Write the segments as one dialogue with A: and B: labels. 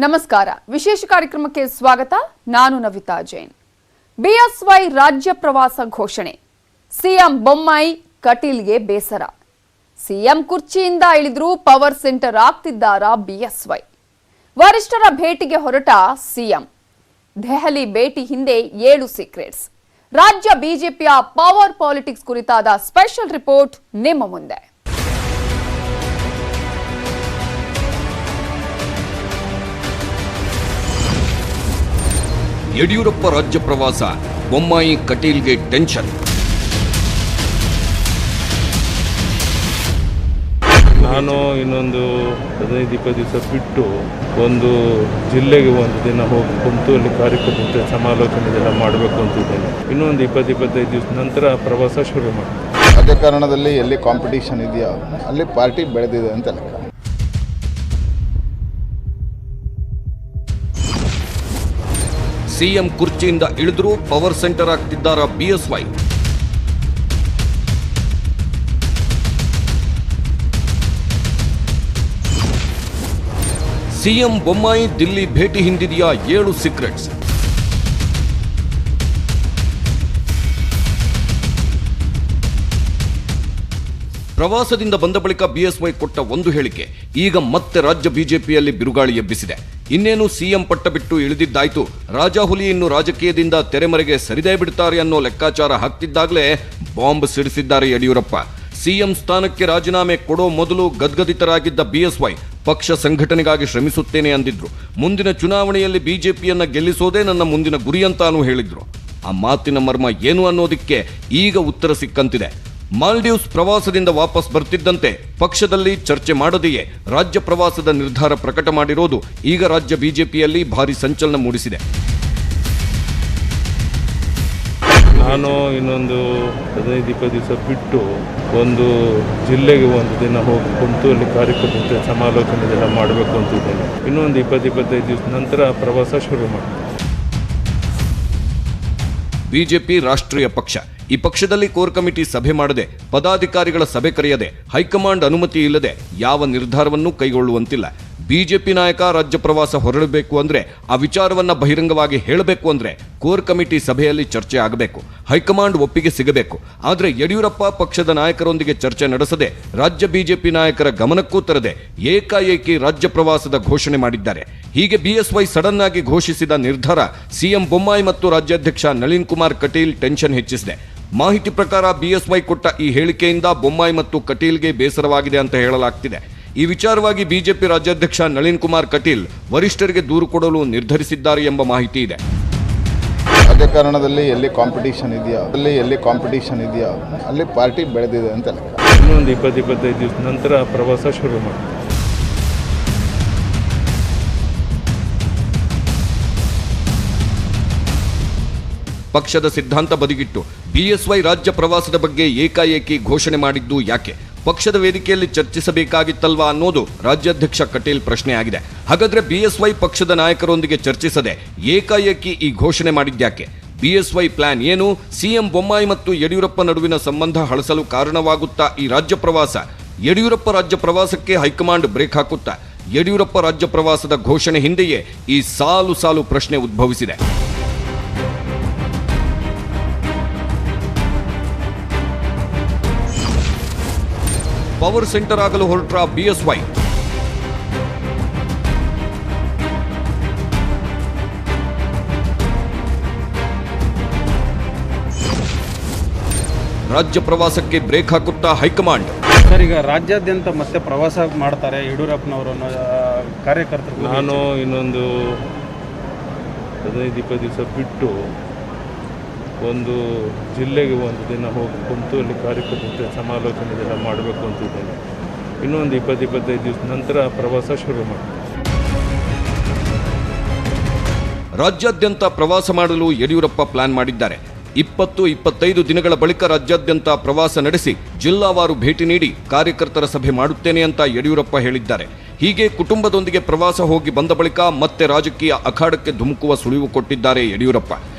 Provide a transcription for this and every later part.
A: ನಮಸ್ಕಾರ. ವಿಶೇಷ ಕಾರ್ಯಕ್ರಮಕ್ಕೆ ಸ್ವಾಗತ. ನಾನು ನವಿತಾ ಜೈನ್. ಬಿಎಸ್ವೈ ರಾಜ್ಯ ಪ್ರವಾಸ ಘೋಷಣೆ. ಸಿಎಂ ಬೊಮ್ಮಾಯಿ ಕಟೀಲ್ಗೆ ಬೇಸರ. ಸಿಎಂ ಕುರ್ಚಿಯಿಂದ ಇಳಿದ್ರು ಪವರ್ ಸೆಂಟರ್ ಆಗ್ತಿದ್ದಾರಾ ಬಿಎಸ್ವೈ? ವರಿಷ್ಠರ ಭೇಟಿಗೆ ಹೊರಟ ಸಿಎಂ. ದೆಹಲಿ ಭೇಟಿ ಹಿಂದೆ 7 ಸೀಕ್ರೆಟ್ಸ್. ರಾಜ್ಯ ಬಿಜೆಪಿಯ ಪವರ್ ಪಾಲಿಟಿಕ್ಸ್ ಕುರಿತಾದ ಸ್ಪೆಷಲ್ ರಿಪೋರ್ಟ್ ನಿಮ್ಮ ಮುಂದೆ.
B: ಯಡಿಯೂರಪ್ಪ ರಾಜ್ಯ ಪ್ರವಾಸ, ಬೊಮ್ಮಾಯಿ ಕಟೀಲ್ಗೆ ಟೆನ್ಷನ್.
C: ನಾನು ಇನ್ನೊಂದು 15-20 ದಿವಸ ಬಿಟ್ಟು ಒಂದು ಜಿಲ್ಲೆಗೆ ಒಂದು ದಿನ ಹೋಗಿ ಕುಂತು ಅಲ್ಲಿ ಕಾರ್ಯಕರ್ತರ ಸಮಾಲೋಚನೆ ಎಲ್ಲ ಮಾಡಬೇಕು ಅಂತಿದ್ದೇನೆ. ಇನ್ನೊಂದು 20-25 ದಿವಸ ನಂತರ ಪ್ರವಾಸ ಶುರು ಮಾಡ್ತೀನಿ.
D: ರಾಜಕಾರಣದಲ್ಲಿ ಎಲ್ಲಿ ಕಾಂಪಿಟೇಷನ್ ಇದೆಯೋ ಅಲ್ಲಿ ಪಾರ್ಟಿ ಬೆಳೆದಿದೆ ಅಂತ ಲೆಕ್ಕ.
B: ಸಿಎಂ ಕುರ್ಚಿಯಿಂದ ಇಳಿದ್ರು ಪವರ್ ಸೆಂಟರ್ ಆಗ್ತಿದ್ದಾರಾ ಬಿಎಸ್ವೈ? ಸಿಎಂ ಬೊಮ್ಮಾಯಿ ದಿಲ್ಲಿ ಭೇಟಿ ಹಿಂದಿದೆಯಾ 7 ಸೀಕ್ರೆಟ್ಸ್. ಪ್ರವಾಸದಿಂದ ಬಂದ ಬಳಿಕ ಬಿಎಸ್ವೈ ಕೊಟ್ಟ ಒಂದು ಹೇಳಿಕೆ ಈಗ ಮತ್ತೆ ರಾಜ್ಯ ಬಿಜೆಪಿಯಲ್ಲಿ ಬಿರುಗಾಳಿ ಎಬ್ಬಿಸಿದೆ. ಇನ್ನೇನು ಸಿಎಂ ಪಟ್ಟ ಬಿಟ್ಟು ಇಳಿದಿದ್ದಾಯ್ತು, ರಾಜಾಹುಲಿ ಇನ್ನು ರಾಜಕೀಯದಿಂದ ತೆರೆಮರೆಗೆ ಸರಿದೇ ಬಿಡ್ತಾರೆ ಅನ್ನೋ ಲೆಕ್ಕಾಚಾರ ಹಾಕ್ತಿದ್ದಾಗಲೇ ಬಾಂಬ್ ಸಿಡಿಸಿದ್ದಾರೆ ಯಡಿಯೂರಪ್ಪ. ಸಿಎಂ ಸ್ಥಾನಕ್ಕೆ ರಾಜೀನಾಮೆ ಕೊಡೋ ಮೊದಲು ಗದ್ಗದಿತರಾಗಿದ್ದ ಬಿಎಸ್ವೈ ಪಕ್ಷ ಸಂಘಟನೆಗಾಗಿ ಶ್ರಮಿಸುತ್ತೇನೆ ಅಂದಿದ್ರು. ಮುಂದಿನ ಚುನಾವಣೆಯಲ್ಲಿ ಬಿಜೆಪಿಯನ್ನ ಗೆಲ್ಲಿಸೋದೇ ನನ್ನ ಮುಂದಿನ ಗುರಿ ಅಂತಾನೂ ಹೇಳಿದ್ರು. ಆ ಮಾತಿನ ಮರ್ಮ ಏನು ಅನ್ನೋದಕ್ಕೆ ಈಗ ಉತ್ತರ ಸಿಕ್ಕಂತಿದೆ. ಮಾಲ್ಡೀವ್ಸ್ ಪ್ರವಾಸದಿಂದ ವಾಪಸ್ ಬರ್ತಿದ್ದಂತೆ ಪಕ್ಷದಲ್ಲಿ ಚರ್ಚೆ ಮಾಡದೆಯೇ ರಾಜ್ಯ ಪ್ರವಾಸದ ನಿರ್ಧಾರ ಪ್ರಕಟ ಮಾಡಿರೋದು ಈಗ ರಾಜ್ಯ ಬಿಜೆಪಿಯಲ್ಲಿ ಭಾರಿ ಸಂಚಲನ ಮೂಡಿಸಿದೆ.
C: ನಾನು ಇನ್ನೊಂದು 15-20 ದಿವಸ ಬಿಟ್ಟು ಒಂದು ಜಿಲ್ಲೆಗೆ ಒಂದು ದಿನ ಹೋಗಿ ಕುಂತು ಅಲ್ಲಿ ಕಾರ್ಯಕರ್ತರ ಸಮಾಲೋಚನೆ ಎಲ್ಲ ಮಾಡಬೇಕು ಅಂತಿದ್ದೇನೆ. ಇನ್ನೊಂದು 20-25 ದಿವಸ ನಂತರ ಪ್ರವಾಸ ಶುರು ಮಾಡ್ತೀನಿ.
B: ಬಿಜೆಪಿ ರಾಷ್ಟ್ರೀಯ ಪಕ್ಷ. ಈ ಪಕ್ಷದಲ್ಲಿ ಕೋರ್ ಕಮಿಟಿ ಸಭೆ ಮಾಡದೆ, ಪದಾಧಿಕಾರಿಗಳ ಸಭೆ ಕರೆಯದೆ, ಹೈಕಮಾಂಡ್ ಅನುಮತಿ ಇಲ್ಲದೆ ಯಾವ ನಿರ್ಧಾರವನ್ನೂ ಕೈಗೊಳ್ಳುವಂತಿಲ್ಲ. ಬಿಜೆಪಿ ನಾಯಕ ರಾಜ್ಯ ಪ್ರವಾಸ ಹೊರಡಬೇಕು ಅಂದ್ರೆ, ಆ ವಿಚಾರವನ್ನ ಬಹಿರಂಗವಾಗಿ ಹೇಳಬೇಕು ಅಂದ್ರೆ ಕೋರ್ ಕಮಿಟಿ ಸಭೆಯಲ್ಲಿ ಚರ್ಚೆ ಆಗಬೇಕು, ಹೈಕಮಾಂಡ್ ಒಪ್ಪಿಗೆ ಸಿಗಬೇಕು. ಆದರೆ ಯಡಿಯೂರಪ್ಪ ಪಕ್ಷದ ನಾಯಕರೊಂದಿಗೆ ಚರ್ಚೆ ನಡೆಸದೆ, ರಾಜ್ಯ ಬಿಜೆಪಿ ನಾಯಕರ ಗಮನಕ್ಕೂ ತರದೆ ಏಕಾಏಕಿ ರಾಜ್ಯ ಪ್ರವಾಸದ ಘೋಷಣೆ ಮಾಡಿದ್ದಾರೆ. ಹೀಗೆ ಬಿಎಸ್ವೈ ಸಡನ್ ಆಗಿ ಘೋಷಿಸಿದ ನಿರ್ಧಾರ ಸಿಎಂ ಬೊಮ್ಮಾಯಿ ಮತ್ತು ರಾಜ್ಯಾಧ್ಯಕ್ಷ ನಳಿನ್ ಕುಮಾರ್ ಕಟೀಲ್ ಟೆನ್ಷನ್ ಹೆಚ್ಚಿಸಿದೆ. ಮಾಹಿತಿ ಪ್ರಕಾರ ಬಿಎಸ್ವೈ ಕೊಟ್ಟ ಈ ಹೇಳಿಕೆಯಿಂದ ಬೊಮ್ಮಾಯಿ ಮತ್ತು ಕಟೀಲ್ಗೆ ಬೇಸರವಾಗಿದೆ ಅಂತ ಹೇಳಲಾಗ್ತಿದೆ. ಈ ವಿಚಾರವಾಗಿ ಬಿಜೆಪಿ ರಾಜ್ಯಾಧ್ಯಕ್ಷ ನಳಿನ್ ಕುಮಾರ್ ಕಟೀಲ್ ವರಿಷ್ಠರಿಗೆ ದೂರು ಕೊಡಲು ನಿರ್ಧರಿಸಿದ್ದಾರೆ ಎಂಬ ಮಾಹಿತಿ ಇದೆ.
D: ರಾಜಕಾರಣದಲ್ಲಿ ಎಲ್ಲಿ ಕಾಂಪಿಟೇಷನ್ ಇದೆಯೋ ಅಲ್ಲಿ ಪಾರ್ಟಿ ಬೆಳೆದಿದೆ ಅಂತ ಲೆಕ್ಕ.
C: ಇನ್ನೊಂದು 20-25 ದಿವಸ ನಂತರ ಪ್ರವಾಸ ಶುರು ಮಾಡ್ತೀನಿ.
B: ಪಕ್ಷದ ಸಿದ್ಧಾಂತ ಬದಿಗಿಟ್ಟು ಬಿಎಸ್ವೈ ರಾಜ್ಯ ಪ್ರವಾಸದ ಬಗ್ಗೆ ಏಕಾಏಕಿ ಘೋಷಣೆ ಮಾಡಿದ್ದು ಯಾಕೆ? ಪಕ್ಷದ ವೇದಿಕೆಯಲ್ಲಿ ಚರ್ಚಿಸಬೇಕಾಗಿತ್ತಲ್ವಾ ಅನ್ನೋದು ರಾಜ್ಯಾಧ್ಯಕ್ಷ ಕಟೀಲ್ ಪ್ರಶ್ನೆ ಆಗಿದೆ. ಹಾಗಾದ್ರೆ ಬಿಎಸ್ವೈ ಪಕ್ಷದ ನಾಯಕರೊಂದಿಗೆ ಚರ್ಚಿಸದೆ ಏಕಾಏಕಿ ಈ ಘೋಷಣೆ ಮಾಡಿದ್ಯಾಕೆ? ಬಿಎಸ್ವೈ ಪ್ಲಾನ್ ಏನು? ಸಿಎಂ ಬೊಮ್ಮಾಯಿ ಮತ್ತು ಯಡಿಯೂರಪ್ಪ ನಡುವಿನ ಸಂಬಂಧ ಹಳಸಲು ಕಾರಣವಾಗುತ್ತಾ ಈ ರಾಜ್ಯ ಪ್ರವಾಸ? ಯಡಿಯೂರಪ್ಪ ರಾಜ್ಯ ಪ್ರವಾಸಕ್ಕೆ ಹೈಕಮಾಂಡ್ ಬ್ರೇಕ್ ಹಾಕುತ್ತಾ? ಯಡಿಯೂರಪ್ಪ ರಾಜ್ಯ ಪ್ರವಾಸದ ಘೋಷಣೆ ಹಿಂದೆಯೇ ಈ ಸಾಲು ಸಾಲು ಪ್ರಶ್ನೆ ಉದ್ಭವಿಸಿದೆ. ಪವರ್ ಸೆಂಟರ್ ಆಗಲು ಹೊರಟ್ರ ಬಿಎಸ್ವೈ. ರಾಜ್ಯ ಪ್ರವಾಸಕ್ಕೆ ಬ್ರೇಕ್ ಹಾಕುತ್ತಾ ಹೈಕಮಾಂಡ್.
E: ಸರ್, ಈಗ ರಾಜ್ಯಾದ್ಯಂತ ಮತ್ತೆ ಪ್ರವಾಸ ಮಾಡ್ತಾರೆ ಯಡಿಯೂರಪ್ಪನವರು ಕಾರ್ಯಕರ್ತರು.
C: ನಾನು ಇನ್ನೊಂದು 15-20 ದಿವಸ ಬಿಟ್ಟು ಒಂದು ಜಿಲ್ಲೆಗೆ ಒಂದು ದಿನ ಹೋಗಿ ಕುಂತು ಅಲ್ಲಿ ಕಾರ್ಯಕರ್ತರ ಸಮಾಲೋಚನೆ ಎಲ್ಲ ಮಾಡಬೇಕು ಅಂತಿದ್ದೇನೆ. ಇನ್ನೊಂದು 20-25 ದಿವಸ ನಂತರ ಪ್ರವಾಸ ಶುರು ಮಾಡ್ತೀನಿ.
B: ರಾಜ್ಯಾದ್ಯಂತ ಪ್ರವಾಸ ಮಾಡಲು ಯಡಿಯೂರಪ್ಪ ಪ್ಲಾನ್ ಮಾಡಿದ್ದಾರೆ. 20-25 ದಿನಗಳ ಬಳಿಕ ರಾಜ್ಯಾದ್ಯಂತ ಪ್ರವಾಸ ನಡೆಸಿ ಜಿಲ್ಲಾವಾರು ಭೇಟಿ ನೀಡಿ ಕಾರ್ಯಕರ್ತರ ಸಭೆ ಮಾಡುತ್ತೇನೆ ಅಂತ ಯಡಿಯೂರಪ್ಪ ಹೇಳಿದ್ದಾರೆ. ಹೀಗೆ ಕುಟುಂಬದೊಂದಿಗೆ ಪ್ರವಾಸ ಹೋಗಿ ಬಂದ ಬಳಿಕ ಮತ್ತೆ ರಾಜಕೀಯ ಅಖಾಡಕ್ಕೆ ಧುಮುಕುವ ಸುಳಿವು ಕೊಟ್ಟಿದ್ದಾರೆ ಯಡಿಯೂರಪ್ಪ.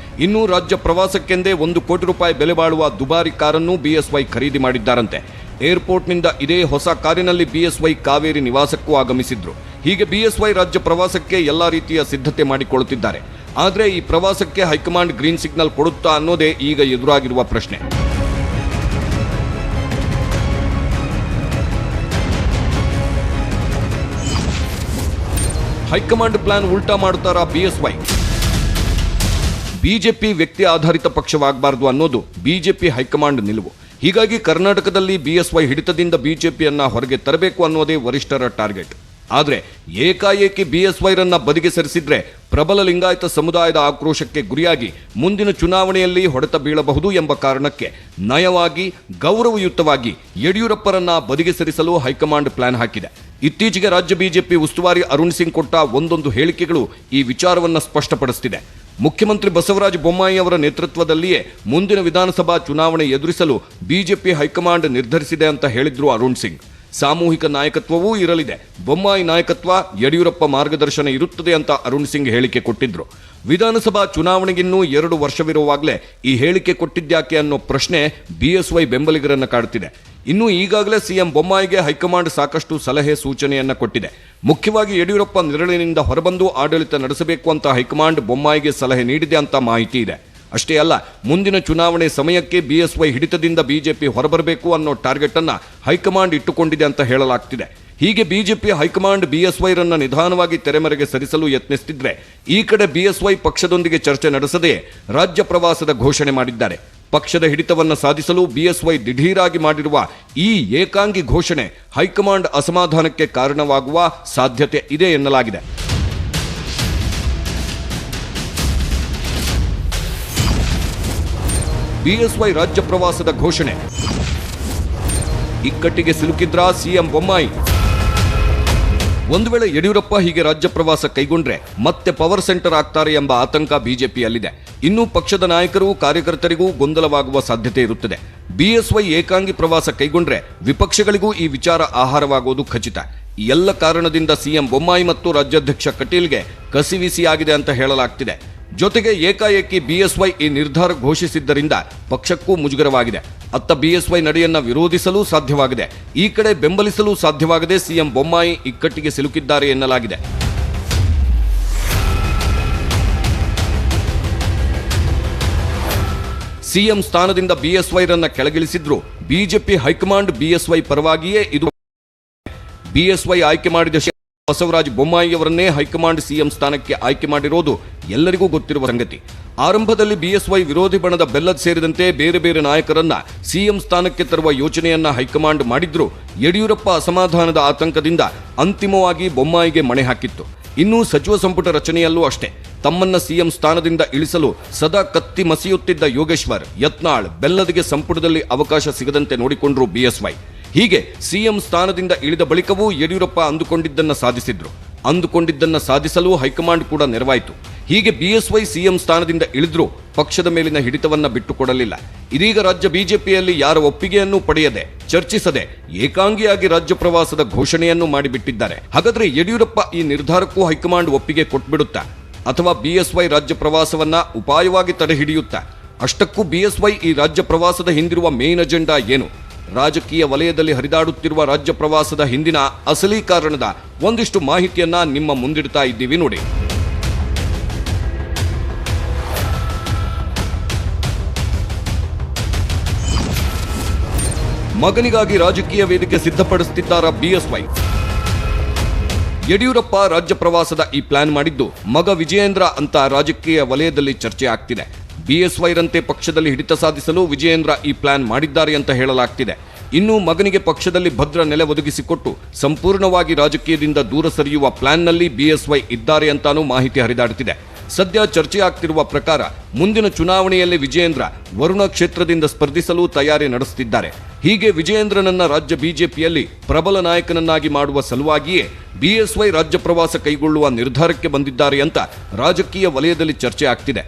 B: ಇನ್ನು ರಾಜ್ಯ ಪ್ರವಾಸಕ್ಕೆಂದೇ 1 ಕೋಟಿ ರೂಪಾಯಿ ಬೆಲೆ ಬಾಳುವ ದುಬಾರಿ ಕಾರನ್ನು ಬಿಎಸ್ವೈ ಖರೀದಿ ಮಾಡಿದ್ದಾರಂತೆ. ಏರ್ಪೋರ್ಟ್ನಿಂದ ಇದೇ ಹೊಸ ಕಾರಿನಲ್ಲಿ ಬಿಎಸ್ವೈ ಕಾವೇರಿ ನಿವಾಸಕ್ಕೂ ಆಗಮಿಸಿದ್ರು. ಹೀಗೆ ಬಿಎಸ್ವೈ ರಾಜ್ಯ ಪ್ರವಾಸಕ್ಕೆ ಎಲ್ಲಾ ರೀತಿಯ ಸಿದ್ಧತೆ ಮಾಡಿಕೊಳ್ಳುತ್ತಿದ್ದಾರೆ. ಆದರೆ ಈ ಪ್ರವಾಸಕ್ಕೆ ಹೈಕಮಾಂಡ್ ಗ್ರೀನ್ ಸಿಗ್ನಲ್ ಕೊಡುತ್ತಾ ಅನ್ನೋದೇ ಈಗ ಎದುರಾಗಿರುವ ಪ್ರಶ್ನೆ. ಹೈಕಮಾಂಡ್ ಪ್ಲಾನ್ ಉಲ್ಟಾ ಮಾಡುತ್ತಾರಾ ಬಿಎಸ್ವೈ? ಬಿಜೆಪಿ ವ್ಯಕ್ತಿ ಆಧಾರಿತ ಪಕ್ಷವಾಗಬಾರದು ಅನ್ನೋದು ಬಿಜೆಪಿ ಹೈಕಮಾಂಡ್ ನಿಲುವು. ಹೀಗಾಗಿ ಕರ್ನಾಟಕದಲ್ಲಿ ಬಿಎಸ್ವೈ ಹಿಡಿತದಿಂದ ಬಿಜೆಪಿಯನ್ನ ಹೊರಗೆ ತರಬೇಕು ಅನ್ನೋದೇ ವರಿಷ್ಠರ ಟಾರ್ಗೆಟ್. ಆದರೆ ಏಕಾಏಕಿ ಬಿಎಸ್ವೈರನ್ನ ಬದಿಗೆ ಸರಿಸಿದ್ರೆ ಪ್ರಬಲ ಲಿಂಗಾಯತ ಸಮುದಾಯದ ಆಕ್ರೋಶಕ್ಕೆ ಗುರಿಯಾಗಿ ಮುಂದಿನ ಚುನಾವಣೆಯಲ್ಲಿ ಹೊಡೆತ ಬೀಳಬಹುದು ಎಂಬ ಕಾರಣಕ್ಕೆ ನಯವಾಗಿ ಗೌರವಯುತವಾಗಿ ಯಡಿಯೂರಪ್ಪರನ್ನ ಬದಿಗೆ ಸರಿಸಲು ಹೈಕಮಾಂಡ್ ಪ್ಲಾನ್ ಹಾಕಿದೆ. ಇತ್ತೀಚೆಗೆ ರಾಜ್ಯ ಬಿಜೆಪಿ ಉಸ್ತುವಾರಿ ಅರುಣ್ ಸಿಂಗ್ ಕೊಟ್ಟ ಒಂದೊಂದು ಹೇಳಿಕೆಗಳು ಈ ವಿಚಾರವನ್ನ ಸ್ಪಷ್ಟಪಡಿಸುತ್ತಿದೆ. ಮುಖ್ಯಮಂತ್ರಿ ಬಸವರಾಜ ಬೊಮ್ಮಾಯಿ ಅವರ ನೇತೃತ್ವದಲ್ಲಿಯೇ ಮುಂದಿನ ವಿಧಾನಸಭಾ ಚುನಾವಣೆ ಎದುರಿಸಲು ಬಿಜೆಪಿ ಹೈಕಮಾಂಡ್ ನಿರ್ಧರಿಸಿದೆ ಅಂತ ಹೇಳಿದ್ರು ಅರುಣ್ ಸಿಂಗ್. ಸಾಮೂಹಿಕ ನಾಯಕತ್ವವೂ ಇರಲಿದೆ, ಬೊಮ್ಮಾಯಿ ನಾಯಕತ್ವ, ಯಡಿಯೂರಪ್ಪ ಮಾರ್ಗದರ್ಶನ ಇರುತ್ತದೆ ಅಂತ ಅರುಣ್ ಸಿಂಗ್ ಹೇಳಿಕೆ ಕೊಟ್ಟಿದ್ರು. ವಿಧಾನಸಭಾ ಚುನಾವಣೆಗಿನ್ನೂ 2 ವರ್ಷವಿರುವಾಗಲೇ ಈ ಹೇಳಿಕೆ ಕೊಟ್ಟಿದ್ಯಾಕೆ ಅನ್ನೋ ಪ್ರಶ್ನೆ ಬಿಎಸ್ವೈ ಬೆಂಬಲಿಗರನ್ನ ಕಾಡುತ್ತಿದೆ. ಇನ್ನು ಈಗಾಗಲೇ ಸಿಎಂ ಬೊಮ್ಮಾಯಿಗೆ ಹೈಕಮಾಂಡ್ ಸಾಕಷ್ಟು ಸಲಹೆ ಸೂಚನೆಯನ್ನ ಕೊಟ್ಟಿದೆ. ಮುಖ್ಯವಾಗಿ ಯಡಿಯೂರಪ್ಪ ನೆರಳಿನಿಂದ ಹೊರಬಂದು ಆಡಳಿತ ನಡೆಸಬೇಕು ಅಂತ ಹೈಕಮಾಂಡ್ ಬೊಮ್ಮಾಯಿಗೆ ಸಲಹೆ ನೀಡಿದೆ ಅಂತ ಮಾಹಿತಿ ಇದೆ. ಅಷ್ಟೇ ಅಲ್ಲ, ಮುಂದಿನ ಚುನಾವಣೆ ಸಮಯಕ್ಕೆ ಬಿಎಸ್ವೈ ಹಿಡಿತದಿಂದ ಬಿಜೆಪಿ ಹೊರಬರಬೇಕು ಅನ್ನೋ ಟಾರ್ಗೆಟ್ ಅನ್ನ ಹೈಕಮಾಂಡ್ ಇಟ್ಟುಕೊಂಡಿದೆ ಅಂತ ಹೇಳಲಾಗ್ತಿದೆ. ಹೀಗೆ ಬಿಜೆಪಿ ಹೈಕಮಾಂಡ್ ಬಿಎಸ್ವೈರನ್ನ ನಿಧಾನವಾಗಿ ತೆರೆಮರೆಗೆ ಸರಿಸಲು ಯತ್ನಿಸುತ್ತಿದ್ರೆ, ಈ ಕಡೆ ಬಿಎಸ್ವೈ ಪಕ್ಷದೊಂದಿಗೆ ಚರ್ಚೆ ನಡೆಸದೆ ರಾಜ್ಯ ಪ್ರವಾಸದ ಘೋಷಣೆ ಮಾಡಿದ್ದಾರೆ. ಪಕ್ಷದ ಹಿಡಿತವನ್ನ ಸಾಧಿಸಲು ಬಿಎಸ್ವೈ ದಿಢೀರಾಗಿ ಮಾಡಿರುವ ಈ ಏಕಾಂಗಿ ಘೋಷಣೆ ಹೈಕಮಾಂಡ್ ಅಸಮಾಧಾನಕ್ಕೆ ಕಾರಣವಾಗುವ ಸಾಧ್ಯತೆ ಇದೆ ಎನ್ನಲಾಗಿದೆ. ಬಿಎಸ್ವೈ ರಾಜ್ಯ ಪ್ರವಾಸದ ಘೋಷಣೆ, ಇಕ್ಕಟ್ಟಿಗೆ ಸಿಲುಕಿದ್ರಾ ಸಿಎಂ ಬೊಮ್ಮಾಯಿ? ಒಂದು ವೇಳೆ ಯಡಿಯೂರಪ್ಪ ಹೀಗೆ ರಾಜ್ಯ ಪ್ರವಾಸ ಕೈಗೊಂಡ್ರೆ ಮತ್ತೆ ಪವರ್ ಸೆಂಟರ್ ಆಗ್ತಾರೆ ಎಂಬ ಆತಂಕ ಬಿಜೆಪಿಯಲ್ಲಿದೆ. ಇನ್ನು ಪಕ್ಷದ ನಾಯಕರು ಕಾರ್ಯಕರ್ತರಿಗೂ ಗೊಂದಲವಾಗುವ ಸಾಧ್ಯತೆ ಇರುತ್ತದೆ. ಬಿಎಸ್ವೈ ಏಕಾಂಗಿ ಪ್ರವಾಸ ಕೈಗೊಂಡ್ರೆ ವಿಪಕ್ಷಗಳಿಗೂ ಈ ವಿಚಾರ ಆಹಾರವಾಗುವುದು ಖಚಿತ. ಈ ಎಲ್ಲ ಕಾರಣದಿಂದ ಸಿಎಂ ಬೊಮ್ಮಾಯಿ ಮತ್ತು ರಾಜ್ಯಾಧ್ಯಕ್ಷ ಕಟೀಲ್ಗೆ ಕಸಿವಿಸಿಯಾಗಿದೆ ಅಂತ ಹೇಳಲಾಗ್ತಿದೆ. ಜೊತೆಗೆ ಏಕಾಏಕಿ ಬಿಎಸ್ವೈ ಈ ನಿರ್ಧಾರ ಘೋಷಿಸಿದ್ದರಿಂದ ಪಕ್ಷಕ್ಕೂ ಮುಜುಗರವಾಗಿದೆ. ಅತ್ತ ಬಿಎಸ್ವೈ ನಡೆಯನ್ನ ವಿರೋಧಿಸಲು ಸಾಧ್ಯವಾಗಿದೆ, ಈ ಕಡೆ ಬೆಂಬಲಿಸಲು ಸಾಧ್ಯವಾಗದೆ ಸಿಎಂ ಬೊಮ್ಮಾಯಿ ಇಕ್ಕಟ್ಟಿಗೆ ಸಿಲುಕಿದ್ದಾರೆ ಎನ್ನಲಾಗಿದೆ. ಸಿಎಂ ಸ್ಥಾನದಿಂದ ಬಿಎಸ್ವೈರನ್ನ ಕೆಳಗಿಳಿಸಿದ್ರು ಬಿಜೆಪಿ ಹೈಕಮಾಂಡ್ ಬಿಎಸ್ವೈ ಪರವಾಗಿಯೇ ಇದು. ಬಿಎಸ್ವೈ ಆಯ್ಕೆ ಮಾಡಿದ ಬಸವರಾಜ ಬೊಮ್ಮಾಯಿ ಅವರನ್ನೇ ಹೈಕಮಾಂಡ್ ಸಿಎಂ ಸ್ಥಾನಕ್ಕೆ ಆಯ್ಕೆ ಮಾಡಿರೋದು ಎಲ್ಲರಿಗೂ ಗೊತ್ತಿರುವ ಸಂಗತಿ. ಆರಂಭದಲ್ಲಿ ಬಿಎಸ್ವೈ ವಿರೋಧಿ ಬಣದ ಬೆಲ್ಲದ್ ಸೇರಿದಂತೆ ಬೇರೆ ಬೇರೆ ನಾಯಕರನ್ನ ಸಿಎಂ ಸ್ಥಾನಕ್ಕೆ ತರುವ ಯೋಚನೆಯನ್ನ ಹೈಕಮಾಂಡ್ ಮಾಡಿದ್ರು ಯಡಿಯೂರಪ್ಪ ಅಸಮಾಧಾನದ ಆತಂಕದಿಂದ ಅಂತಿಮವಾಗಿ ಬೊಮ್ಮಾಯಿಗೆ ಮಣೆ ಹಾಕಿತ್ತು. ಇನ್ನು ಸಚಿವ ಸಂಪುಟ ರಚನೆಯಲ್ಲೂ ಅಷ್ಟೇ. ತಮ್ಮನ್ನ ಸಿಎಂ ಸ್ಥಾನದಿಂದ ಇಳಿಸಲು ಸದಾ ಕತ್ತಿ ಮಸಿಯುತ್ತಿದ್ದ ಯೋಗೇಶ್ವರ್, ಯತ್ನಾಳ್, ಬೆಲ್ಲದಿಗೆ ಸಂಪುಟದಲ್ಲಿ ಅವಕಾಶ ಸಿಗದಂತೆ ನೋಡಿಕೊಂಡ್ರು ಬಿಎಸ್ವೈ. ಹೀಗೆ ಸಿಎಂ ಸ್ಥಾನದಿಂದ ಇಳಿದ ಬಳಿಕವೂ ಯಡಿಯೂರಪ್ಪ ಅಂದುಕೊಂಡಿದ್ದನ್ನ ಸಾಧಿಸಲು ಹೈಕಮಾಂಡ್ ಕೂಡ ನೆರವಾಯಿತು. ಹೀಗೆ ಬಿಎಸ್ವೈ ಸಿಎಂ ಸ್ಥಾನದಿಂದ ಇಳಿದ್ರೂ ಪಕ್ಷದ ಮೇಲಿನ ಹಿಡಿತವನ್ನ ಬಿಟ್ಟುಕೊಡಲಿಲ್ಲ. ಇದೀಗ ರಾಜ್ಯ ಬಿಜೆಪಿಯಲ್ಲಿ ಯಾರ ಒಪ್ಪಿಗೆಯನ್ನು ಪಡೆಯದೆ, ಚರ್ಚಿಸದೆ ಏಕಾಂಗಿಯಾಗಿ ರಾಜ್ಯ ಪ್ರವಾಸದ ಘೋಷಣೆಯನ್ನು ಮಾಡಿಬಿಟ್ಟಿದ್ದಾರೆ. ಹಾಗಾದ್ರೆ ಯಡಿಯೂರಪ್ಪ ಈ ನಿರ್ಧಾರಕ್ಕೂ ಹೈಕಮಾಂಡ್ ಒಪ್ಪಿಗೆ ಕೊಟ್ಬಿಡುತ್ತಾ, ಅಥವಾ ಬಿಎಸ್ವೈ ರಾಜ್ಯ ಪ್ರವಾಸವನ್ನ ಉಪಾಯವಾಗಿ ತಡೆಹಿಡಿಯುತ್ತಾ? ಅಷ್ಟಕ್ಕೂ ಬಿಎಸ್ವೈ ಈ ರಾಜ್ಯ ಪ್ರವಾಸದ ಹಿಂದಿರುವ ಮೇನ್ ಅಜೆಂಡಾ ಏನು? ರಾಜಕೀಯ ವಲಯದಲ್ಲಿ ಹರಿದಾಡುತ್ತಿರುವ ರಾಜ್ಯ ಪ್ರವಾಸದ ಹಿಂದಿನ ಅಸಲಿ ಕಾರಣದ ಒಂದಿಷ್ಟು ಮಾಹಿತಿಯನ್ನ ನಿಮ್ಮ ಮುಂದಿಡ್ತಾ ಇದ್ದೀವಿ ನೋಡಿ. ಮಗನಿಗಾಗಿ ರಾಜಕೀಯ ವೇದಿಕೆ ಸಿದ್ಧಪಡಿಸುತ್ತಿದ್ದಾರಾ ಬಿಎಸ್ವೈ? ಯಡಿಯೂರಪ್ಪ ರಾಜ್ಯ ಪ್ರವಾಸದ ಈ ಪ್ಲಾನ್ ಮಾಡಿದ್ದು ಮಗ ವಿಜಯೇಂದ್ರ ಅಂತ ರಾಜಕೀಯ ವಲಯದಲ್ಲಿ ಚರ್ಚೆ ಆಗ್ತಿದೆ. ಬಿಎಸ್ವೈರಂತೆ ಪಕ್ಷದಲ್ಲಿ ಹಿಡಿತ ಸಾಧಿಸಲು ವಿಜಯೇಂದ್ರ ಈ ಪ್ಲಾನ್ ಮಾಡಿದ್ದಾರೆ ಅಂತ ಹೇಳಲಾಗ್ತಿದೆ. ಇನ್ನು ಮಗನಿಗೆ ಪಕ್ಷದಲ್ಲಿ ಭದ್ರ ನೆಲೆ ಒದಗಿಸಿಕೊಟ್ಟು ಸಂಪೂರ್ಣವಾಗಿ ರಾಜಕೀಯದಿಂದ ದೂರ ಸರಿಯುವ ಪ್ಲಾನ್ನಲ್ಲಿ ಬಿಎಸ್ವೈ ಇದ್ದಾರೆ ಅಂತಾನೂ ಮಾಹಿತಿ ಹರಿದಾಡುತ್ತಿದೆ. ಸದ್ಯ ಚರ್ಚೆ ಆಗ್ತಿರುವ ಪ್ರಕಾರ ಮುಂದಿನ ಚುನಾವಣೆಯಲ್ಲಿ ವಿಜಯೇಂದ್ರ ವರುಣ ಕ್ಷೇತ್ರದಿಂದ ಸ್ಪರ್ಧಿಸಲು ತಯಾರಿ ನಡೆಸುತ್ತಿದ್ದಾರೆ. ಹೀಗೆ ವಿಜಯೇಂದ್ರನನ್ನ ರಾಜ್ಯ ಬಿಜೆಪಿಯಲ್ಲಿ ಪ್ರಬಲ ನಾಯಕನನ್ನಾಗಿ ಮಾಡುವ ಸಲುವಾಗಿಯೇ ಬಿಎಸ್ವೈ ರಾಜ್ಯ ಪ್ರವಾಸ ಕೈಗೊಳ್ಳುವ ನಿರ್ಧಾರಕ್ಕೆ ಬಂದಿದ್ದಾರೆ ಅಂತ ರಾಜಕೀಯ ವಲಯದಲ್ಲಿ ಚರ್ಚೆ ಆಗ್ತಿದೆ.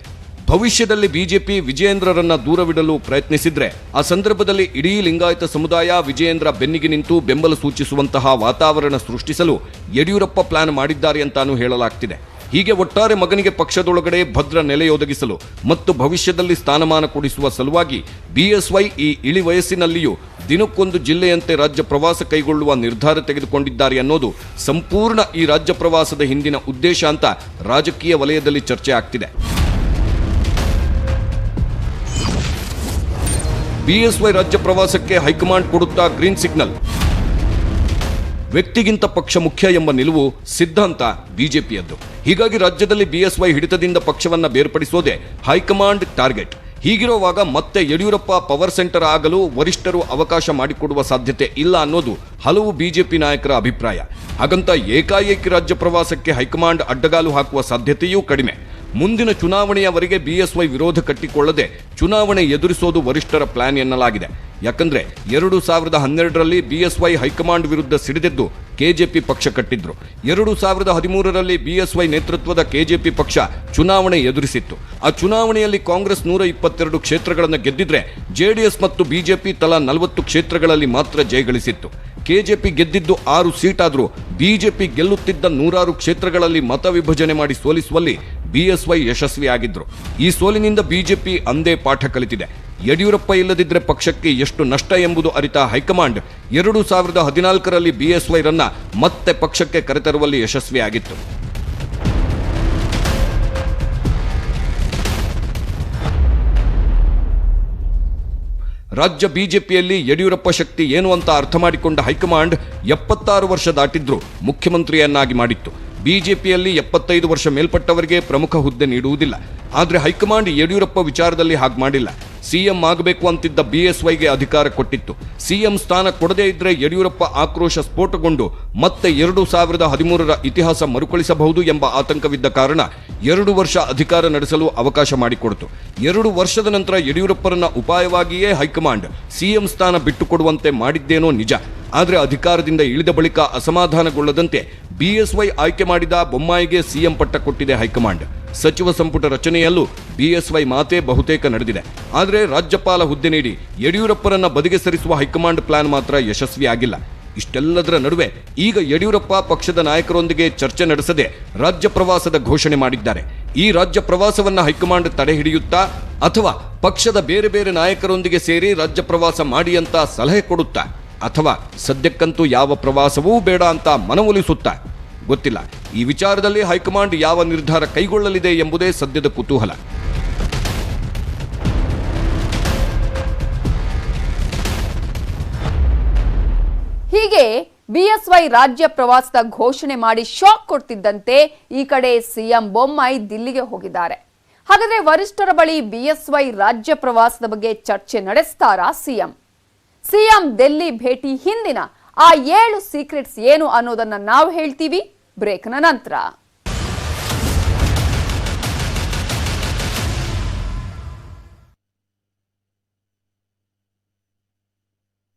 B: ಭವಿಷ್ಯದಲ್ಲಿ ಬಿಜೆಪಿ ವಿಜಯೇಂದ್ರರನ್ನ ದೂರವಿಡಲು ಪ್ರಯತ್ನಿಸಿದ್ರೆ ಆ ಸಂದರ್ಭದಲ್ಲಿ ಇಡೀ ಲಿಂಗಾಯತ ಸಮುದಾಯ ವಿಜಯೇಂದ್ರ ಬೆನ್ನಿಗೆ ನಿಂತು ಬೆಂಬಲ ಸೂಚಿಸುವಂತಹ ವಾತಾವರಣ ಸೃಷ್ಟಿಸಲು ಯಡಿಯೂರಪ್ಪ ಪ್ಲಾನ್ ಮಾಡಿದ್ದಾರೆ ಅಂತಾನೂ ಹೇಳಲಾಗ್ತಿದೆ. ಹೀಗೆ ಒಟ್ಟಾರೆ ಮಗನಿಗೆ ಪಕ್ಷದೊಳಗಡೆ ಭದ್ರ ನೆಲೆಯೊದಗಿಸಲು ಮತ್ತು ಭವಿಷ್ಯದಲ್ಲಿ ಸ್ಥಾನಮಾನ ಕೊಡಿಸುವ ಸಲುವಾಗಿ ಬಿಎಸ್ವೈ ಈ ಇಳಿ ವಯಸ್ಸಿನಲ್ಲಿಯೂ ದಿನಕ್ಕೊಂದು ಜಿಲ್ಲೆಯಂತೆ ರಾಜ್ಯ ಪ್ರವಾಸ ಕೈಗೊಳ್ಳುವ ನಿರ್ಧಾರ ತೆಗೆದುಕೊಂಡಿದ್ದಾರೆ ಅನ್ನೋದು ಸಂಪೂರ್ಣ ಈ ರಾಜ್ಯ ಪ್ರವಾಸದ ಹಿಂದಿನ ಉದ್ದೇಶ ಅಂತ ರಾಜಕೀಯ ವಲಯದಲ್ಲಿ ಚರ್ಚೆ ಆಗ್ತಿದೆ. ಬಿಎಸ್ವೈ ರಾಜ್ಯ ಪ್ರವಾಸಕ್ಕೆ ಹೈಕಮಾಂಡ್ ಕೊಡುತ್ತಾ ಗ್ರೀನ್ ಸಿಗ್ನಲ್. ವ್ಯಕ್ತಿಗಿಂತ ಪಕ್ಷ ಮುಖ್ಯ ಎಂಬ ನಿಲುವು ಸಿದ್ಧಾಂತ ಬಿಜೆಪಿಯದ್ದು. ಹೀಗಾಗಿ ರಾಜ್ಯದಲ್ಲಿ ಬಿಎಸ್ವೈ ಹಿಡಿತದಿಂದ ಪಕ್ಷವನ್ನ ಬೇರ್ಪಡಿಸೋದೇ ಹೈಕಮಾಂಡ್ ಟಾರ್ಗೆಟ್. ಹೀಗಿರುವಾಗ ಮತ್ತೆ ಯಡಿಯೂರಪ್ಪ ಪವರ್ ಸೆಂಟರ್ ಆಗಲು ವರಿಷ್ಠರು ಅವಕಾಶ ಮಾಡಿಕೊಡುವ ಸಾಧ್ಯತೆ ಇಲ್ಲ ಅನ್ನೋದು ಹಲವು ಬಿಜೆಪಿ ನಾಯಕರ ಅಭಿಪ್ರಾಯ. ಹಾಗಂತ ಏಕಾಏಕಿ ರಾಜ್ಯ ಪ್ರವಾಸಕ್ಕೆ ಹೈಕಮಾಂಡ್ ಅಡ್ಡಗಾಲು ಹಾಕುವ ಸಾಧ್ಯತೆಯೂ ಕಡಿಮೆ. ಮುಂದಿನ ಚುನಾವಣೆಯವರೆಗೆ ಬಿಎಸ್ವೈ ವಿರೋಧ ಕಟ್ಟಿಕೊಳ್ಳದೆ ಚುನಾವಣೆ ಎದುರಿಸೋದು ವರಿಷ್ಠರ ಪ್ಲಾನ್ ಎನ್ನಲಾಗಿದೆ. ಯಾಕಂದ್ರೆ 2012ರಲ್ಲಿ ಬಿಎಸ್ವೈ ಹೈಕಮಾಂಡ್ ವಿರುದ್ಧ ಸಿಡಿದೆದ್ದು ಕೆಜೆಪಿ ಪಕ್ಷ ಕಟ್ಟಿದ್ರು. 2013ರಲ್ಲಿ ಬಿಎಸ್ವೈ ನೇತೃತ್ವದ ಕೆಜೆಪಿ ಪಕ್ಷ ಚುನಾವಣೆ ಎದುರಿಸಿತ್ತು. ಆ ಚುನಾವಣೆಯಲ್ಲಿ ಕಾಂಗ್ರೆಸ್ 122 ಕ್ಷೇತ್ರಗಳನ್ನು ಗೆದ್ದಿದ್ರೆ ಜೆಡಿಎಸ್ ಮತ್ತು ಬಿಜೆಪಿ ತಲಾ 40 ಕ್ಷೇತ್ರಗಳಲ್ಲಿ ಮಾತ್ರ ಜಯಗಳಿಸಿತ್ತು. ಕೆಜೆಪಿ ಗೆದ್ದಿದ್ದು 6 ಸೀಟ್ ಆದರೂ ಬಿಜೆಪಿ ಗೆಲ್ಲುತ್ತಿದ್ದ 106 ಕ್ಷೇತ್ರಗಳಲ್ಲಿ ಮತ ವಿಭಜನೆ ಮಾಡಿ ಸೋಲಿಸುವಲ್ಲಿ ಬಿಎಸ್ವೈ ಯಶಸ್ವಿಯಾಗಿದ್ರು. ಈ ಸೋಲಿನಿಂದ ಬಿಜೆಪಿ ಅಂದೇ ಪಾಠ ಕಲಿತಿದೆ. ಯಡಿಯೂರಪ್ಪ ಇಲ್ಲದಿದ್ದರೆ ಪಕ್ಷಕ್ಕೆ ಎಷ್ಟು ನಷ್ಟ ಎಂಬುದು ಅರಿತ ಹೈಕಮಾಂಡ್ 2014ರಲ್ಲಿ ಬಿಎಸ್ವೈರನ್ನ ಮತ್ತೆ ಪಕ್ಷಕ್ಕೆ ಕರೆತರುವಲ್ಲಿ ಯಶಸ್ವಿಯಾಗಿತ್ತು. ರಾಜ್ಯ ಬಿಜೆಪಿಯಲ್ಲಿ ಯಡಿಯೂರಪ್ಪ ಶಕ್ತಿ ಏನು ಅಂತ ಅರ್ಥ ಮಾಡಿಕೊಂಡ ಹೈಕಮಾಂಡ್ 76 ವರ್ಷ ದಾಟಿದ್ರು ಮುಖ್ಯಮಂತ್ರಿಯನ್ನಾಗಿ ಮಾಡಿತ್ತು. ಬಿಜೆಪಿಯಲ್ಲಿ 75 ವರ್ಷ ಮೇಲ್ಪಟ್ಟವರಿಗೆ ಪ್ರಮುಖ ಹುದ್ದೆ ನೀಡುವುದಿಲ್ಲ. ಆದರೆ ಹೈಕಮಾಂಡ್ ಯಡಿಯೂರಪ್ಪ ವಿಚಾರದಲ್ಲಿ ಹಾಗೆ ಮಾಡಿಲ್ಲ. ಸಿಎಂ ಆಗಬೇಕು ಅಂತಿದ್ದ ಬಿಎಸ್ವೈಗೆ ಅಧಿಕಾರ ಕೊಟ್ಟಿತ್ತು. ಸಿಎಂ ಸ್ಥಾನ ಕೊಡದೇ ಇದ್ರೆ ಯಡಿಯೂರಪ್ಪ ಆಕ್ರೋಶ ಸ್ಫೋಟಗೊಂಡು ಮತ್ತೆ 2013ರ ಇತಿಹಾಸ ಮರುಕಳಿಸಬಹುದು ಎಂಬ ಆತಂಕವಿದ್ದ ಕಾರಣ 2 ವರ್ಷ ಅಧಿಕಾರ ನಡೆಸಲು ಅವಕಾಶ ಮಾಡಿಕೊಡ್ತು. 2 ವರ್ಷದ ನಂತರ ಯಡಿಯೂರಪ್ಪರನ್ನ ಉಪಾಯವಾಗಿಯೇ ಹೈಕಮಾಂಡ್ ಸಿಎಂ ಸ್ಥಾನ ಬಿಟ್ಟುಕೊಡುವಂತೆ ಮಾಡಿದ್ದೇನೋ ನಿಜ. ಆದರೆ ಅಧಿಕಾರದಿಂದ ಇಳಿದ ಬಳಿಕ ಅಸಮಾಧಾನಗೊಳ್ಳದಂತೆ ಬಿಎಸ್ವೈ ಆಯ್ಕೆ ಮಾಡಿದ ಬೊಮ್ಮಾಯಿಗೆ ಸಿಎಂ ಪಟ್ಟ ಕೊಟ್ಟಿದೆ ಹೈಕಮಾಂಡ್. ಸಚಿವ ಸಂಪುಟ ರಚನೆಯಲ್ಲೂ ಬಿಎಸ್ವೈ ಮಾತೇ ಬಹುತೇಕ ನಡೆದಿದೆ. ಆದರೆ ರಾಜ್ಯಪಾಲ ಹುದ್ದೆ ನೀಡಿ ಯಡಿಯೂರಪ್ಪರನ್ನ ಬದಿಗೆ ಸರಿಸುವ ಹೈಕಮಾಂಡ್ ಪ್ಲಾನ್ ಮಾತ್ರ ಯಶಸ್ವಿಯಾಗಿಲ್ಲ. ಇಷ್ಟೆಲ್ಲದರ ನಡುವೆ ಈಗ ಯಡಿಯೂರಪ್ಪ ಪಕ್ಷದ ನಾಯಕರೊಂದಿಗೆ ಚರ್ಚೆ ನಡೆಸದೆ ರಾಜ್ಯ ಪ್ರವಾಸದ ಘೋಷಣೆ ಮಾಡಿದ್ದಾರೆ. ಈ ರಾಜ್ಯ ಪ್ರವಾಸವನ್ನ ಹೈಕಮಾಂಡ್ ತಡೆ ಹಿಡಿಯುತ್ತಾ ಅಥವಾ ಪಕ್ಷದ ಬೇರೆ ಬೇರೆ ನಾಯಕರೊಂದಿಗೆ ಸೇರಿ ರಾಜ್ಯ ಪ್ರವಾಸ ಮಾಡಿ ಅಂತ ಸಲಹೆ ಕೊಡುತ್ತಾ ಅಥವಾ ಸದ್ಯಕ್ಕಂತೂ ಯಾವ ಪ್ರವಾಸವೂ ಬೇಡ ಅಂತ ಮನವೊಲಿಸುತ್ತಾ ಗೊತ್ತಿಲ್ಲ. ಈ ವಿಚಾರದಲ್ಲಿ ಹೈಕಮಾಂಡ್ ಯಾವ ನಿರ್ಧಾರ ಕೈಗೊಳ್ಳಲಿದೆ ಎಂಬುದೇ ಸದ್ಯದ ಕುತೂಹಲ.
A: ಹೀಗೆ ಬಿಎಸ್ವೈ ರಾಜ್ಯ ಪ್ರವಾಸದ ಘೋಷಣೆ ಮಾಡಿ ಶಾಕ್ ಕೊಡ್ತಿದ್ದಂತೆ ಈ ಕಡೆ ಸಿಎಂ ಬೊಮ್ಮಾಯಿ ದಿಲ್ಲಿಗೆ ಹೋಗಿದ್ದಾರೆ. ಹಾಗಾದ್ರೆ ವರಿಷ್ಠರ ಬಳಿ ಬಿಎಸ್ವೈ ರಾಜ್ಯ ಪ್ರವಾಸದ ಬಗ್ಗೆ ಚರ್ಚೆ ನಡೆಸ್ತಾರಾ ಸಿಎಂ ಡೆಲ್ಲಿ ಭೇಟಿ ಹಿಂದಿನ ಆ 7 ಸೀಕ್ರೆಟ್ಸ್ ಏನು ಅನ್ನೋದನ್ನ ನಾವು ಹೇಳ್ತೀವಿ ಬ್ರೇಕ್ನ ನಂತರ.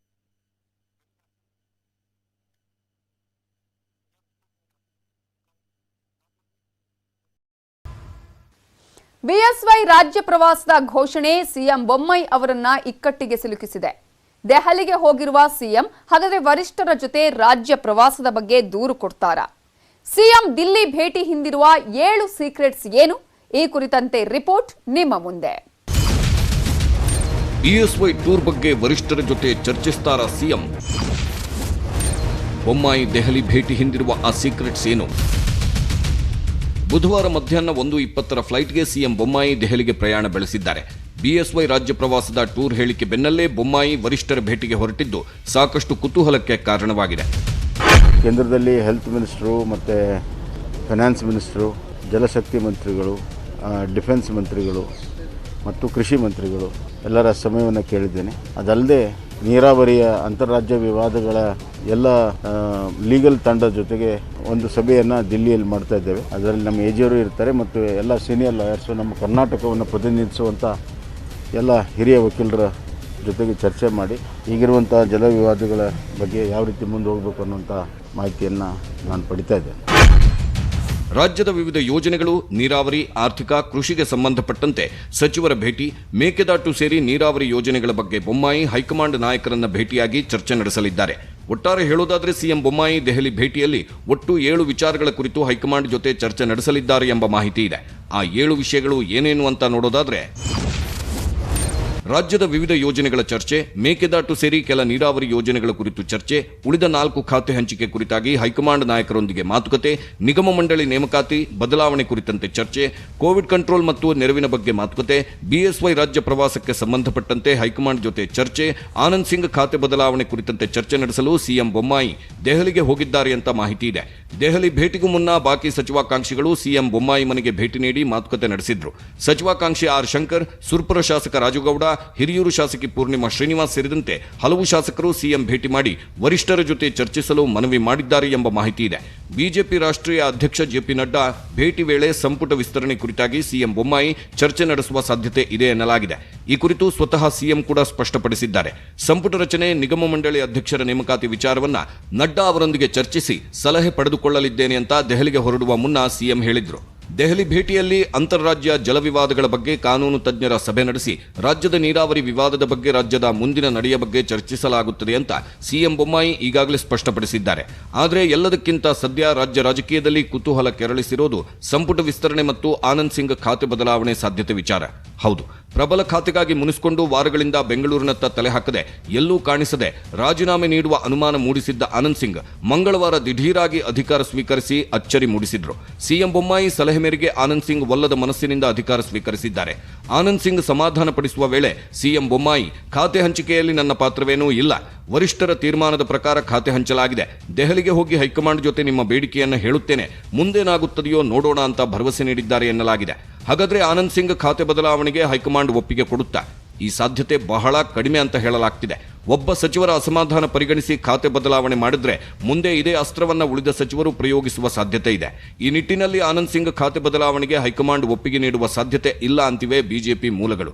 A: ಬಿಎಸ್ವೈ ರಾಜ್ಯ ಪ್ರವಾಸದ ಘೋಷಣೆ ಸಿಎಂ ಬೊಮ್ಮಾಯಿ ಅವರನ್ನ ಇಕ್ಕಟ್ಟಿಗೆ ಸಿಲುಕಿಸಿದೆ. ದೆಹಲಿಗೆ ಹೋಗಿರುವ ಸಿಎಂ ಹಾಗಾದ್ರೆ ವರಿಷ್ಠರ ಜೊತೆ ರಾಜ್ಯ ಪ್ರವಾಸದ ಬಗ್ಗೆ ದೂರು ಕೊಡ್ತಾರಾ? ಸಿಎಂ ದಿಲ್ಲಿ ಭೇಟಿ ಹಿಂದಿರುವ 7 ಸೀಕ್ರೆಟ್ಸ್ ಏನು? ಈ ಕುರಿತಂತೆ ರಿಪೋರ್ಟ್ ನಿಮ್ಮ ಮುಂದೆ.
B: ಬಿಎಸ್ವೈ ಟೂರ್ ಬಗ್ಗೆ ವರಿಷ್ಠರ ಜೊತೆ ಚರ್ಚಿಸ್ತಾರಾ ಸಿಎಂ? ಬೊಮ್ಮಾಯಿ ದೆಹಲಿ ಭೇಟಿ ಹಿಂದಿರುವ ಆ ಸೀಕ್ರೆಟ್ಸ್ ಏನು? ಬುಧವಾರ ಮಧ್ಯಾಹ್ನ 1:20ರ ಫ್ಲೈಟ್ಗೆ ಸಿಎಂ ಬೊಮ್ಮಾಯಿ ದೆಹಲಿಗೆ ಪ್ರಯಾಣ ಬೆಳೆಸಿದ್ದಾರೆ. ಬಿಎಸ್ವೈ ರಾಜ್ಯ ಪ್ರವಾಸದ ಟೂರ್ ಹೇಳಿಕೆ ಬೆನ್ನಲ್ಲೇ ಬೊಮ್ಮಾಯಿ ವರಿಷ್ಠರ ಭೇಟಿಗೆ ಹೊರಟಿದ್ದು ಸಾಕಷ್ಟು ಕುತೂಹಲಕ್ಕೆ ಕಾರಣವಾಗಿದೆ.
F: ಕೇಂದ್ರದಲ್ಲಿ ಹೆಲ್ತ್ ಮಿನಿಸ್ಟ್ರು ಮತ್ತು ಫೈನಾನ್ಸ್ ಮಿನಿಸ್ಟ್ರು, ಜಲಶಕ್ತಿ ಮಂತ್ರಿಗಳು, ಡಿಫೆನ್ಸ್ ಮಂತ್ರಿಗಳು ಮತ್ತು ಕೃಷಿ ಮಂತ್ರಿಗಳು ಎಲ್ಲರ ಸಮಯವನ್ನು ಕೇಳಿದ್ದೇನೆ. ಅದಲ್ಲದೆ ನೀರಾವರಿಯ ಅಂತಾರಾಜ್ಯ ವಿವಾದಗಳ ಎಲ್ಲ ಲೀಗಲ್ ತಂಡದ ಜೊತೆಗೆ ಒಂದು ಸಭೆಯನ್ನು ದಿಲ್ಲಿಯಲ್ಲಿ ಮಾಡ್ತಾ ಇದ್ದೇವೆ. ಅದರಲ್ಲಿ ನಮ್ಮ ಎಜಿಯವರು ಇರ್ತಾರೆ ಮತ್ತು ಎಲ್ಲ ಸೀನಿಯರ್ ಲಾಯರ್ಸು, ನಮ್ಮ ಕರ್ನಾಟಕವನ್ನು ಪ್ರತಿನಿಧಿಸುವಂಥ ಎಲ್ಲ ಹಿರಿಯ ವಕೀಲರ ಜೊತೆಗೆ ಚರ್ಚೆ ಮಾಡಿ ಈಗಿರುವಂಥ ಜಲ ವಿವಾದಗಳ ಬಗ್ಗೆ ಯಾವ ರೀತಿ ಮುಂದೆ ಹೋಗಬೇಕು ಅನ್ನುವಂಥ ಮಾಹಿತಿಯನ್ನು ನಾನು ಪಡಿತಾ ಇದ್ದೇನೆ.
B: ರಾಜ್ಯದ ವಿವಿಧ ಯೋಜನೆಗಳು, ನೀರಾವರಿ, ಆರ್ಥಿಕ, ಕೃಷಿಗೆ ಸಂಬಂಧಪಟ್ಟಂತೆ ಸಚಿವರ ಭೇಟಿ, ಮೇಕೆದಾಟು ಸೇರಿ ನೀರಾವರಿ ಯೋಜನೆಗಳ ಬಗ್ಗೆ ಬೊಮ್ಮಾಯಿ ಹೈಕಮಾಂಡ್ ನಾಯಕರನ್ನ ಭೇಟಿಯಾಗಿ ಚರ್ಚೆ ನಡೆಸಲಿದ್ದಾರೆ. ಒಟ್ಟಾರೆ ಹೇಳೋದಾದ್ರೆ ಸಿಎಂ ಬೊಮ್ಮಾಯಿ ದೆಹಲಿ ಭೇಟಿಯಲ್ಲಿ ಒಟ್ಟು 7 ವಿಚಾರಗಳ ಕುರಿತು ಹೈಕಮಾಂಡ್ ಜೊತೆ ಚರ್ಚೆ ನಡೆಸಲಿದ್ದಾರೆ ಎಂಬ ಮಾಹಿತಿ ಇದೆ. ಆ 7 ವಿಷಯಗಳು ಏನೇನು ಅಂತ ನೋಡೋದಾದ್ರೆ, ರಾಜ್ಯದ ವಿವಿಧ ಯೋಜನೆಗಳ ಚರ್ಚೆ, ಮೇಕೆದಾಟು ಸೇರಿ ಕೆಲ ನೀರಾವರಿ ಯೋಜನೆಗಳ ಕುರಿತು ಚರ್ಚೆ, ಉಳಿದ 4 ಖಾತೆ ಹಂಚಿಕೆ ಕುರಿತಾಗಿ ಹೈಕಮಾಂಡ್ ನಾಯಕರೊಂದಿಗೆ ಮಾತುಕತೆ, ನಿಗಮ ಮಂಡಳಿ ನೇಮಕಾತಿ ಬದಲಾವಣೆ ಕುರಿತಂತೆ ಚರ್ಚೆ, ಕೋವಿಡ್ ಕಂಟ್ರೋಲ್ ಮತ್ತು ನೆರವಿನ ಬಗ್ಗೆ ಮಾತುಕತೆ, ಬಿಎಸ್ವೈ ರಾಜ್ಯ ಪ್ರವಾಸಕ್ಕೆ ಸಂಬಂಧಪಟ್ಟಂತೆ ಹೈಕಮಾಂಡ್ ಜೊತೆ ಚರ್ಚೆ, ಆನಂದ್ ಸಿಂಗ್ ಖಾತೆ ಬದಲಾವಣೆ ಕುರಿತಂತೆ ಚರ್ಚೆ ನಡೆಸಲು ಸಿಎಂ ಬೊಮ್ಮಾಯಿ ದೆಹಲಿಗೆ ಹೋಗಿದ್ದಾರೆ ಅಂತ ಮಾಹಿತಿ ಇದೆ. ದೆಹಲಿ ಭೇಟಿಗೂ ಮುನ್ನ ಬಾಕಿ ಸಚಿವಾಕಾಂಕ್ಷಿಗಳು ಸಿಎಂ ಬೊಮ್ಮಾಯಿ ಮನೆಗೆ ಭೇಟಿ ನೀಡಿ ಮಾತುಕತೆ ನಡೆಸಿದ್ರು. ಸಚಿವಾಕಾಂಕ್ಷಿ ಆರ್ ಶಂಕರ್, ಸುರ್ಪುರ ಶಾಸಕ ರಾಜುಗೌಡ, ಹಿರಿಯೂರು ಶಾಸಕಿ ಪೂರ್ಣಿಮಾ ಶ್ರೀನಿವಾಸ್ ಸೇರಿದಂತೆ ಹಲವು ಶಾಸಕರು ಸಿಎಂ ಭೇಟಿ ಮಾಡಿ ವರಿಷ್ಠರ ಜೊತೆ ಚರ್ಚಿಸಲು ಮನವಿ ಮಾಡಿದ್ದಾರೆ ಎಂಬ ಮಾಹಿತಿ ಇದೆ. ಬಿಜೆಪಿ ರಾಷ್ಟ್ರೀಯ ಅಧ್ಯಕ್ಷ ಜೆಪಿ ನಡ್ಡಾ ಭೇಟಿ ವೇಳೆ ಸಂಪುಟ ವಿಸ್ತರಣೆ ಕುರಿತಾಗಿ ಸಿಎಂ ಬೊಮ್ಮಾಯಿ ಚರ್ಚೆ ನಡೆಸುವ ಸಾಧ್ಯತೆ ಇದೆ ಎನ್ನಲಾಗಿದೆ. ಈ ಕುರಿತು ಸ್ವತಃ ಸಿಎಂ ಕೂಡ ಸ್ಪಷ್ಟಪಡಿಸಿದ್ದಾರೆ. ಸಂಪುಟ ರಚನೆ, ನಿಗಮ ಮಂಡಳಿ ಅಧ್ಯಕ್ಷರ ನೇಮಕಾತಿ ವಿಚಾರವನ್ನ ನಡ್ಡಾ ಅವರೊಂದಿಗೆ ಚರ್ಚಿಸಿ ಸಲಹೆ ಪಡೆದುಕೊಳ್ಳಲಿದ್ದೇನೆ ಅಂತ ದೆಹಲಿಗೆ ಹೊರಡುವ ಮುನ್ನ ಸಿಎಂ ಹೇಳಿದ್ರು. ದೆಹಲಿ ಭೇಟಿಯಲ್ಲಿ ಅಂತಾರಾಜ್ಯ ಜಲ ವಿವಾದಗಳ ಬಗ್ಗೆ ಕಾನೂನು ತಜ್ಞರ ಸಭೆ ನಡೆಸಿ ರಾಜ್ಯದ ನೀರಾವರಿ ವಿವಾದದ ಬಗ್ಗೆ ರಾಜ್ಯದ ಮುಂದಿನ ನಡೆಯ ಬಗ್ಗೆ ಚರ್ಚಿಸಲಾಗುತ್ತದೆ ಅಂತ ಸಿಎಂ ಬೊಮ್ಮಾಯಿ ಈಗಾಗಲೇ ಸ್ಪಷ್ಟಪಡಿಸಿದ್ದಾರೆ. ಆದರೆ ಎಲ್ಲದಕ್ಕಿಂತ ಸದ್ಯ ರಾಜ್ಯ ರಾಜಕೀಯದಲ್ಲಿ ಕುತೂಹಲ ಕೆರಳಿಸಿರೋದು ಸಂಪುಟ ವಿಸ್ತರಣೆ ಮತ್ತು ಆನಂದ್ ಸಿಂಗ್ ಖಾತೆ ಬದಲಾವಣೆ ಸಾಧ್ಯತೆ ವಿಚಾರ. ಹೌದು, ಪ್ರಬಲ ಖಾತೆಗಾಗಿ ಮುನಿಸಿಕೊಂಡು ವಾರಗಳಿಂದ ಬೆಂಗಳೂರಿನತ್ತ ತಲೆ ಹಾಕದೆ ಎಲ್ಲೂ ಕಾಣಿಸದೆ ರಾಜೀನಾಮೆ ನೀಡುವ ಅನುಮಾನ ಮೂಡಿಸಿದ್ದ ಆನಂದ್ ಸಿಂಗ್ ಮಂಗಳವಾರ ದಿಢೀರಾಗಿ ಅಧಿಕಾರ ಸ್ವೀಕರಿಸಿ ಅಚ್ಚರಿ ಮೂಡಿಸಿದ್ರು. ಸಿಎಂ ಬೊಮ್ಮಾಯಿ ಸಲಹೆ ಮೇರೆಗೆ ಆನಂದ್ ಸಿಂಗ್ ಒಲ್ಲದ ಮನಸ್ಸಿನಿಂದ ಅಧಿಕಾರ ಸ್ವೀಕರಿಸಿದ್ದಾರೆ. ಆನಂದ್ ಸಿಂಗ್ ಸಮಾಧಾನ ಪಡಿಸುವ ವೇಳೆ ಸಿಎಂ ಬೊಮ್ಮಾಯಿ, ಖಾತೆ ಹಂಚಿಕೆಯಲ್ಲಿ ನನ್ನ ಪಾತ್ರವೇನೂ ಇಲ್ಲ, ವರಿಷ್ಠರ ತೀರ್ಮಾನದ ಪ್ರಕಾರ ಖಾತೆ ಹಂಚಲಾಗಿದೆ, ದೆಹಲಿಗೆ ಹೋಗಿ ಹೈಕಮಾಂಡ್ ಜೊತೆ ನಿಮ್ಮ ಬೇಡಿಕೆಯನ್ನು ಹೇಳುತ್ತೇನೆ, ಮುಂದೇನಾಗುತ್ತದೆಯೋ ನೋಡೋಣ ಅಂತ ಭರವಸೆ ನೀಡಿದ್ದಾರೆ ಎನ್ನಲಾಗಿದೆ. ಹಾಗಾದ್ರೆ ಆನಂದ್ ಸಿಂಗ್ ಖಾತೆ ಬದಲಾವಣೆಗೆ ಹೈಕಮಾಂಡ್ ಒಪ್ಪಿಗೆ ಕೊಡುತ್ತಾ? ಈ ಸಾಧ್ಯತೆ ಬಹಳ ಕಡಿಮೆ ಅಂತ ಹೇಳಲಾಗ್ತಿದೆ. ಒಬ್ಬ ಸಚಿವರ ಅಸಮಾಧಾನ ಪರಿಗಣಿಸಿ ಖಾತೆ ಬದಲಾವಣೆ ಮಾಡಿದ್ರೆ ಮುಂದೆ ಇದೇ ಅಸ್ತ್ರವನ್ನ ಉಳಿದ ಸಚಿವರು ಪ್ರಯೋಗಿಸುವ ಸಾಧ್ಯತೆ ಇದೆ. ಈ ನಿಟ್ಟಿನಲ್ಲಿ ಆನಂದ್ ಸಿಂಗ್ ಖಾತೆ ಬದಲಾವಣೆಗೆ ಹೈಕಮಾಂಡ್ ಒಪ್ಪಿಗೆ ನೀಡುವ ಸಾಧ್ಯತೆ ಇಲ್ಲ ಅಂತಿವೆ ಬಿಜೆಪಿ ಮೂಲಗಳು.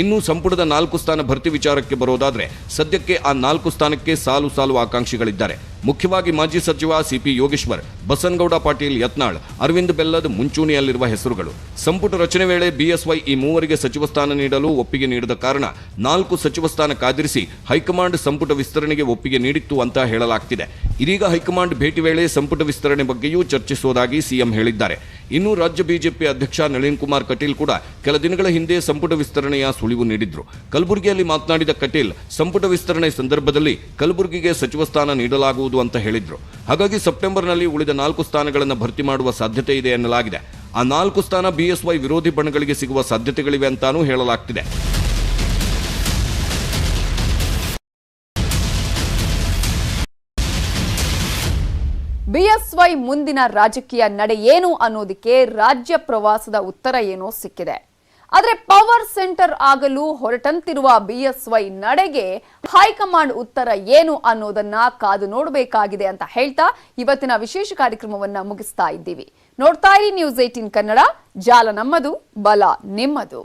B: ಇನ್ನು ಸಂಪುಟದ 4 ಸ್ಥಾನ ಭರ್ತಿ ವಿಚಾರಕ್ಕೆ ಬರೋದಾದ್ರೆ, ಸದ್ಯಕ್ಕೆ ಆ 4 ಸ್ಥಾನಕ್ಕೆ ಸಾಲು ಆಕಾಂಕ್ಷಿಗಳಿದ್ದಾರೆ. ಮುಖ್ಯವಾಗಿ ಮಾಜಿ ಸಚಿವ ಸಿಪಿ ಯೋಗೇಶ್ವರ್, ಬಸನಗೌಡ ಪಾಟೀಲ್ ಯತ್ನಾಳ್, ಅರವಿಂದ್ ಬೆಲ್ಲದ್ ಮುಂಚೂಣಿಯಲ್ಲಿರುವ ಹೆಸರುಗಳು. ಸಂಪುಟ ರಚನೆ ವೇಳೆ ಬಿಎಸ್ವೈ ಈ ಮೂವರಿಗೆ ಸಚಿವ ಸ್ಥಾನ ನೀಡಲು ಒಪ್ಪಿಗೆ ನೀಡಿದ ಕಾರಣ 4 ಸಚಿವ ಸ್ಥಾನ ಕಾದಿರಿಸಿ ಹೈಕಮಾಂಡ್ ಸಂಪುಟ ವಿಸ್ತರಣೆಗೆ ಒಪ್ಪಿಗೆ ನೀಡಿತ್ತು ಅಂತ ಹೇಳಲಾಗ್ತಿದೆ. ಇದೀಗ ಹೈಕಮಾಂಡ್ ಭೇಟಿ ವೇಳೆ ಸಂಪುಟ ವಿಸ್ತರಣೆ ಬಗ್ಗೆಯೂ ಚರ್ಚಿಸುವುದಾಗಿ ಸಿಎಂ ಹೇಳಿದ್ದಾರೆ. ಇನ್ನು ರಾಜ್ಯ ಬಿಜೆಪಿ ಅಧ್ಯಕ್ಷ ನಳಿನ್ ಕುಮಾರ್ ಕಟೀಲ್ ಕೂಡ ಕೆಲ ದಿನಗಳ ಹಿಂದೆ ಸಂಪುಟ ವಿಸ್ತರಣೆಯ ಸುಳಿವು ನೀಡಿದ್ರು. ಕಲಬುರಗಿಯಲ್ಲಿ ಮಾತನಾಡಿದ ಕಟೀಲ್, ಸಂಪುಟ ವಿಸ್ತರಣೆ ಸಂದರ್ಭದಲ್ಲಿ ಕಲಬುರಗಿಗೆ ಸಚಿವ ಸ್ಥಾನ ನೀಡಲಾಗುವುದು ಅಂತ ಹೇಳಿದ್ರು. ಹಾಗಾಗಿ ಸೆಪ್ಟೆಂಬರ್ನಲ್ಲಿ ಉಳಿದ 4 ಸ್ಥಾನಗಳನ್ನು ಭರ್ತಿ ಮಾಡುವ ಸಾಧ್ಯತೆ ಇದೆ ಎನ್ನಲಾಗಿದೆ. ಆ 4 ಸ್ಥಾನ ಬಿಎಸ್ವೈ ವಿರೋಧಿ ಬಣಗಳಿಗೆ ಸಿಗುವ ಸಾಧ್ಯತೆಗಳಿವೆ ಅಂತಾನೂ ಹೇಳಲಾಗ್ತಿದೆ.
A: ಬಿಎಸ್ವೈ ಮುಂದಿನ ರಾಜಕೀಯ ನಡೆ ಏನು ಅನ್ನೋದಕ್ಕೆ ರಾಜ್ಯ ಪ್ರವಾಸದ ಉತ್ತರ ಏನೋ ಸಿಕ್ಕಿದೆ. ಆದರೆ ಪವರ್ ಸೆಂಟರ್ ಆಗಲು ಹೊರಟಂತಿರುವ ಬಿಎಸ್ವೈ ನಡೆಗೆ ಹೈಕಮಾಂಡ್ ಉತ್ತರ ಏನು ಅನ್ನೋದನ್ನ ಕಾದು ನೋಡಬೇಕಾಗಿದೆ ಅಂತ ಹೇಳ್ತಾ ಇವತ್ತಿನ ವಿಶೇಷ ಕಾರ್ಯಕ್ರಮವನ್ನ ಮುಗಿಸ್ತಾ ಇದ್ದೀವಿ. ನೋಡ್ತಾ ಇರಿ ನ್ಯೂಸ್ 18 ಕನ್ನಡ. ಜಾಲ ನಮ್ಮದು, ಬಲ ನಿಮ್ಮದು.